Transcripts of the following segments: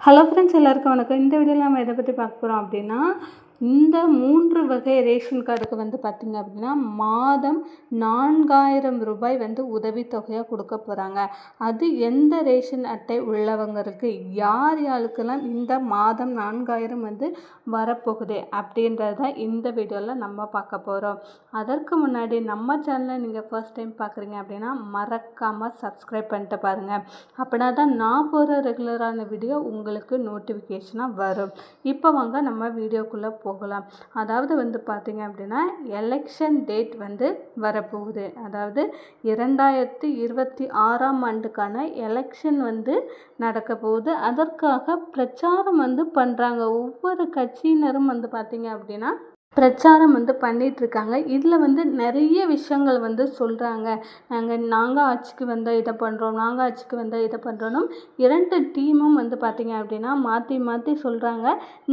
Hello friends, எல்லாருக்கும் வணக்கம். இந்த வீடியோவில் நம்ம எதை பற்றி பார்க்க போகிறோம் அப்படின்னா, இந்த 3 வகை ரேஷன் கார்டுக்கு பார்த்திங்க அப்படின்னா மாதம் 4000 ரூபாய் உதவித்தொகையாக கொடுக்க போகிறாங்க. அது எந்த ரேஷன் அட்டை உள்ளவங்களுக்கு யார் யாருக்கெல்லாம் இந்த மாதம் 4000 வரப்போகுது அப்படின்றத இந்த வீடியோவில் நம்ம பார்க்க போகிறோம். அதற்கு முன்னாடி நம்ம சேனலை நீங்கள் ஃபர்ஸ்ட் டைம் பார்க்குறீங்க அப்படின்னா மறக்காமல் சப்ஸ்கிரைப் பண்ணிட்டு பாருங்கள். அப்படின்னா தான் நான் போகிற ரெகுலரான வீடியோ உங்களுக்கு நோட்டிஃபிகேஷனாக வரும். இப்போ வாங்க நம்ம வீடியோக்குள்ளே போகலாம். அதாவது பார்த்திங்க அப்படின்னா எலெக்ஷன் டேட் வரப்போகுது. அதாவது 2026ஆம் ஆண்டுக்கான எலெக்ஷன் நடக்க போகுது. அதற்காக பிரச்சாரம் பண்ணுறாங்க. ஒவ்வொரு கட்சியினரும் பார்த்திங்க அப்படின்னா பிரச்சாரம் பண்ணிகிட்ருக்காங்க. இதில் நிறைய விஷயங்கள் சொல்கிறாங்க. நாங்கள் ஆட்சிக்கு வந்தால் இதை பண்ணுறோம், நாங்கள் ஆட்சிக்கு வந்தால் இதை பண்ணுறோம். 2 டீமும் பார்த்திங்க அப்படின்னா மாற்றி மாற்றி சொல்கிறாங்க.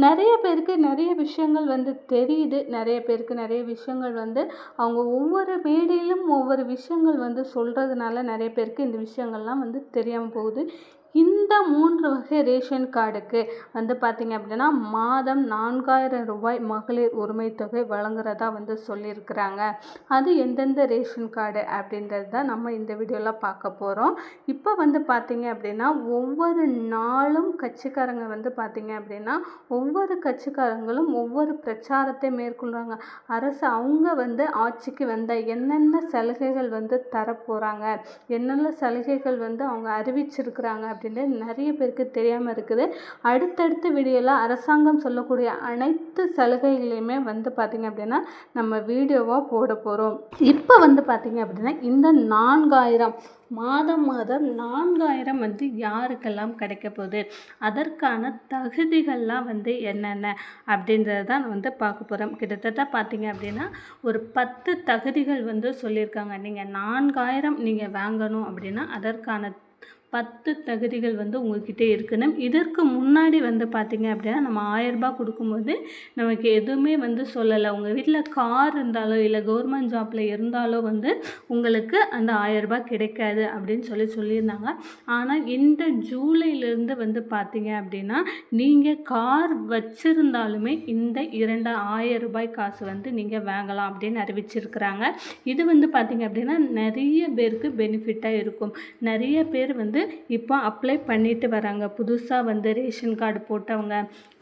நிறைய பேருக்கு நிறைய விஷயங்கள் தெரியுது. நிறைய பேருக்கு நிறைய விஷயங்கள் அவங்க ஒவ்வொரு மேடையிலும் ஒவ்வொரு விஷயங்கள் சொல்கிறதுனால நிறைய பேருக்கு இந்த விஷயங்கள்லாம் தெரியாமல் போகுது. இந்த 3 வகை ரேஷன் கார்டுக்கு பார்த்திங்க அப்படின்னா மாதம் 4000 ரூபாய் மகளிர் உரிமை தொகை வழங்குறதா சொல்லியிருக்கிறாங்க. அது எந்தெந்த ரேஷன் கார்டு அப்படின்றது தான் நம்ம இந்த வீடியோவில் பார்க்க போகிறோம். இப்போ பார்த்திங்க அப்படின்னா ஒவ்வொரு நாளும் கட்சிக்காரங்க பார்த்திங்க அப்படின்னா ஒவ்வொரு கட்சிக்காரங்களும் ஒவ்வொரு பிரச்சாரத்தை மேற்கொள்கிறாங்க. அரசு அவங்க ஆட்சிக்கு வந்தால் என்னென்ன சலுகைகள் தரப்போகிறாங்க, என்னென்ன சலுகைகள் அவங்க அறிவிச்சிருக்கிறாங்க அப்படின்னு நிறைய பேருக்கு தெரியாமல் இருக்குது. அடுத்தடுத்த வீடியோவில் அரசாங்கம் சொல்லக்கூடிய அனைத்து சலுகைகளையுமே பார்த்திங்க அப்படின்னா நம்ம வீடியோவாக போட போகிறோம். இப்போ பார்த்திங்க அப்படின்னா இந்த 4000 மாதம் 4000 யாருக்கெல்லாம் கிடைக்க போகுது, அதற்கான தகுதிகள்லாம் என்னென்ன அப்படின்றத தான் பார்க்க போகிறோம். கிட்டத்தட்ட பார்த்திங்க அப்படின்னா ஒரு 10 தகுதிகள் சொல்லியிருக்காங்க. நீங்கள் 4000 நீங்கள் வாங்கணும் அப்படின்னா அதற்கான 10 தகுதிகள் உங்கள்கிட்ட இருக்கணும். இதற்கு முன்னாடி பார்த்திங்க அப்படின்னா நம்ம 1000 ரூபாய் கொடுக்கும்போது நமக்கு எதுவுமே சொல்லலை. உங்கள் வீட்டில் கார் இருந்தாலோ இல்லை கவர்மெண்ட் ஜாப்பில் இருந்தாலோ உங்களுக்கு அந்த 1000 ரூபாய் கிடைக்காது அப்படின்னு சொல்லியிருந்தாங்க. ஆனால் இந்த ஜூலையிலேருந்து பார்த்திங்க அப்படின்னா நீங்கள் கார் வச்சுருந்தாலுமே இந்த 2000 ரூபாய் காசு நீங்கள் வாங்கலாம் அப்படின்னு அறிவிச்சிருக்கிறாங்க. இது பார்த்திங்க அப்படின்னா நிறைய பேருக்கு பெனிஃபிட்டாக இருக்கும். நிறைய பேர் இப்போ அப்ளை பண்ணிட்டு வராங்க. புதுசாக ரேஷன் கார்டு போட்டவங்க,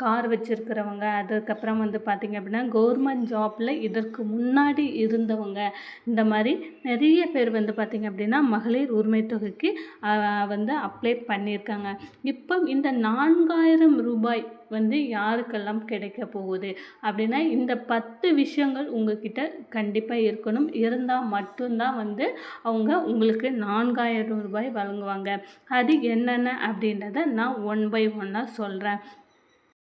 கார் வச்சுருக்கிறவங்க, அதுக்கப்புறம் பார்த்திங்க அப்படின்னா கவர்மெண்ட் ஜாப்பில் இதற்கு முன்னாடி இருந்தவங்க, இந்த மாதிரி நிறைய பேர் பார்த்திங்க அப்படின்னா மகளிர் உரிமை தொகைக்கு அப்ளை பண்ணியிருக்காங்க. இப்போ இந்த 4000 ரூபாய் யாருக்கெல்லாம் கிடைக்க போகுது அப்படின்னா இந்த 10 விஷயங்கள் உங்ககிட்ட கண்டிப்பாக இருக்கணும். இருந்தால் மட்டும்தான் அவங்க உங்களுக்கு 4000 ரூபாய் வழங்குவாங்க. அது என்னென்ன அப்படின்றத நான் 1 by 1 சொல்கிறேன்.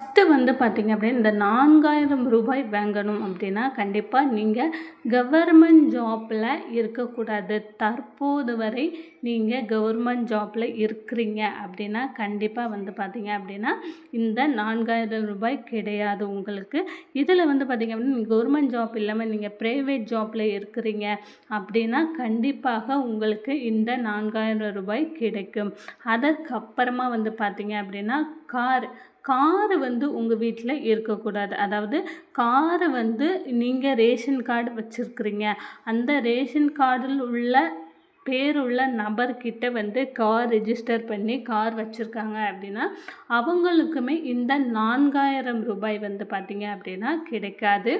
ஃபஸ்ட்டு பார்த்திங்க அப்படின்னா இந்த 4000 ரூபாய் வாங்கணும் அப்படின்னா கண்டிப்பாக நீங்கள் கவர்மெண்ட் ஜாப்பில் இருக்கக்கூடாது. தற்போது வரை நீங்கள் கவர்மெண்ட் ஜாப்பில் இருக்கிறீங்க அப்படின்னா கண்டிப்பாக பார்த்திங்க அப்படின்னா இந்த 4000 ரூபாய் கிடையாது உங்களுக்கு. இதில் பார்த்திங்க அப்படின்னா நீங்கள் கவர்மெண்ட் ஜாப் இல்லாமல் நீங்கள் ப்ரைவேட் ஜாப்பில் இருக்கிறீங்க அப்படின்னா கண்டிப்பாக உங்களுக்கு இந்த 4000 ரூபாய் கிடைக்கும். அதற்கப்புறமா பார்த்திங்க அப்படின்னா காரு உங்கள் வீட்டில் இருக்கக்கூடாது. அதாவது காரு நீங்கள் ரேஷன் கார்டு வச்சுருக்கிறீங்க, அந்த ரேஷன் கார்டில் உள்ள பேருள்ள நபர்கிட்ட கார் ரெஜிஸ்டர் பண்ணி கார் வச்சுருக்காங்க அப்படின்னா அவங்களுக்குமே இந்த 4000 ரூபாய் பார்த்திங்க அப்படின்னா கிடைக்காது.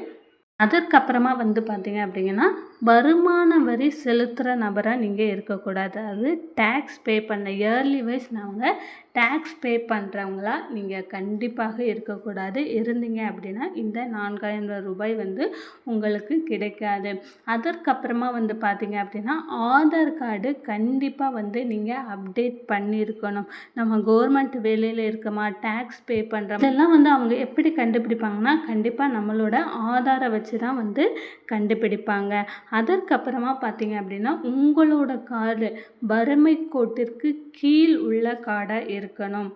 அதற்கப்புறமா பார்த்திங்க அப்படிங்கன்னா வருமான வரி செலுத்துகிற நபராக நீங்கள் இருக்கக்கூடாது. அது டேக்ஸ் பே பண்ண இயர்லி வைஸ் நாங்கள் டேக்ஸ் பே பண்ணுறவங்களா நீங்கள் கண்டிப்பாக இருக்கக்கூடாது. இருந்தீங்க அப்படின்னா இந்த 4000 ரூபாய் உங்களுக்கு கிடைக்காது. அதற்கப்புறமா பார்த்திங்க அப்படின்னா ஆதார் கார்டு கண்டிப்பாக நீங்கள் அப்டேட் பண்ணியிருக்கணும். நம்ம கவர்மெண்ட் வேலையில் இருக்கமா, டேக்ஸ் பே பண்ணுறோம், இதெல்லாம் அவங்க எப்படி கண்டுபிடிப்பாங்கன்னா கண்டிப்பாக நம்மளோட ஆதாரை வச்சு தான் கண்டுபிடிப்பாங்க. அதற்கப்புறமா பார்த்திங்க அப்படின்னா உங்களோட கார்டு வறுமை கோட்டிற்கு கீழ் உள்ள கார்டாக இருக்கணும்.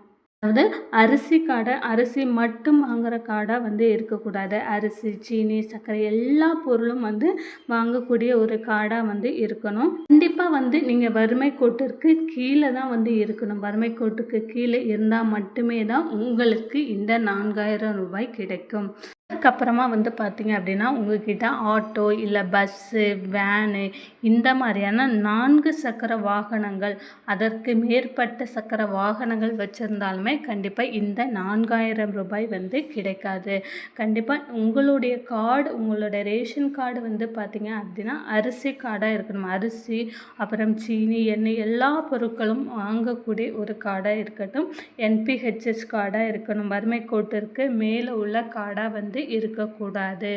அதாவது அரிசி கார்டை அரிசி மட்டும் வாங்குகிற கார்டாக வந்து இருக்கக்கூடாது. அரிசி, சீனி, சர்க்கரை எல்லா பொருளும் வந்து வாங்கக்கூடிய ஒரு கார்டாக வந்து இருக்கணும். கண்டிப்பாக வந்து நீங்கள் வறுமை கோட்டிற்கு கீழே தான் வந்து இருக்கணும். வறுமை கோட்டுக்கு கீழே இருந்தால் மட்டுமே தான் உங்களுக்கு இந்த 4000 ரூபாய் கிடைக்கும். அதுக்கப்புறமா வந்து பார்த்திங்க அப்படின்னா உங்கள்கிட்ட ஆட்டோ இல்லை பஸ்ஸு, வேனு இந்த மாதிரியான 4 சக்கர வாகனங்கள், அதற்கு மேற்பட்ட சக்கர வாகனங்கள் வச்சுருந்தாலுமே கண்டிப்பாக இந்த 4000 ரூபாய் வந்து கிடைக்காது. கண்டிப்பாக உங்களுடைய கார்டு, உங்களோட ரேஷன் கார்டு வந்து பார்த்திங்க அப்படின்னா அரிசி கார்டாக இருக்கணும். அரிசி, அப்புறம் சீனி, எண்ணெய் எல்லா பொருட்களும் வாங்கக்கூடிய ஒரு கார்டாக இருக்கட்டும். NPHS கார்டாக இருக்கணும். வறுமை கோட்டிற்கு மேலே உள்ள கார்டாக வந்து இருக்கக்கூடாது.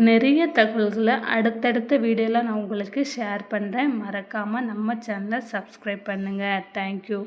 நிறைய தகவல்களை அடுத்தடுத்த வீடியோவில் நான் உங்களுக்கு ஷேர் பண்ணுறேன். மறக்காமல் நம்ம சேனலை சப்ஸ்கிரைப் பண்ணுங்கள். தேங்க்யூ.